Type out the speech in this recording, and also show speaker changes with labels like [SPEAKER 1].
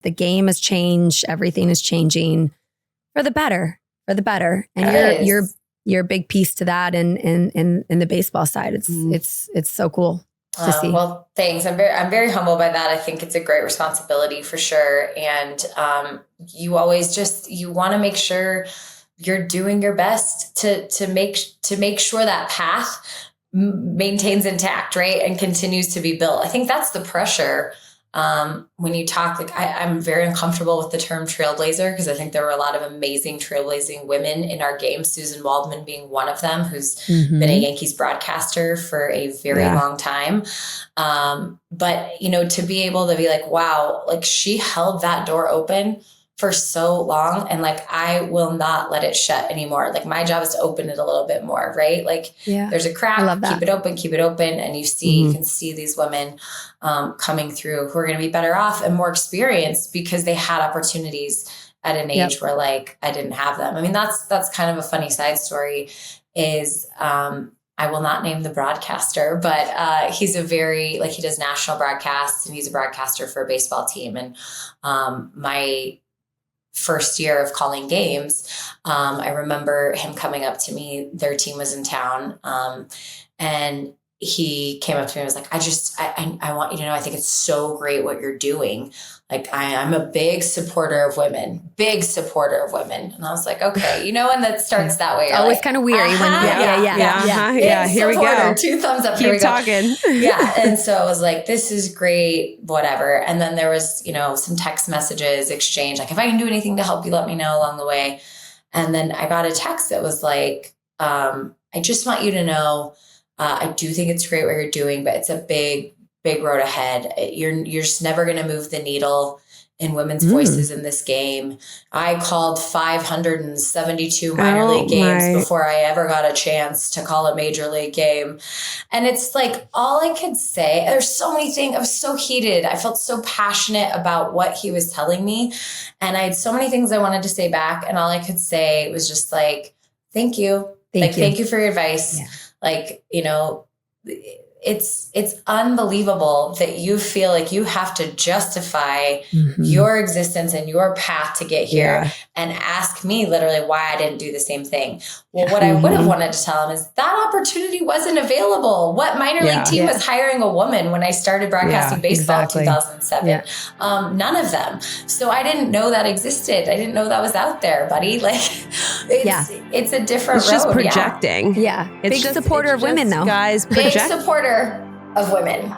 [SPEAKER 1] the game has changed. Everything is changing for the better, And you're a big piece to that. In the baseball side, it's so cool to see.
[SPEAKER 2] Well, thanks. I'm very humbled by that. I think it's a great responsibility for sure. And you always you want to make sure you're doing your best to make sure that path maintains intact, right? And continues to be built. I think that's the pressure. When you talk, like I'm very uncomfortable with the term trailblazer because I think there were a lot of amazing trailblazing women in our game, Susan Waldman being one of them, who's been a Yankees broadcaster for a very long time. But to be able to be like, wow, like she held that door open for so long. And like, I will not let it shut anymore. Like my job is to open it a little bit more, right? Like there's a crack, keep it open. And you can see these women coming through who are going to be better off and more experienced because they had opportunities at an age where like, I didn't have them. I mean, that's kind of a funny side story is, I will not name the broadcaster, but he's he does national broadcasts and he's a broadcaster for a baseball team. And my first year of calling games, I remember him coming up to me. Their team was in town, and he came up to me and was like, I want you to know, I think it's so great what you're doing. Like I'm a big supporter of women. And I was like, okay, and that starts that way.
[SPEAKER 1] Always kind of weary when
[SPEAKER 3] Here we go.
[SPEAKER 2] 2 thumbs up.
[SPEAKER 3] Keep talking.
[SPEAKER 2] Yeah. And so I was like, this is great, whatever. And then there was, some text messages exchanged. Like if I can do anything to help you, let me know along the way. And then I got a text that was like, I just want you to know, I do think it's great what you're doing, but it's a big road ahead. You're just never going to move the needle in women's voices in this game. I called 572 minor league games before I ever got a chance to call a major league game. And it's like, all I could say, there's so many things. I was so heated. I felt so passionate about what he was telling me. And I had so many things I wanted to say back. And all I could say was just like, thank you. Thank you for your advice. Yeah. Like, it's unbelievable that you feel like you have to justify your existence and your path to get here and ask me literally why I didn't do the same thing. Well, what I would have wanted to tell him is that opportunity wasn't available. What minor league team was hiring a woman when I started broadcasting baseball in 2007? None of them. So I didn't know that existed. I didn't know that was out there, buddy. Like it's a different road.
[SPEAKER 3] It's just projecting.
[SPEAKER 1] Yeah. Big supporter of women though.
[SPEAKER 3] Guys project.
[SPEAKER 2] Big supporter of women.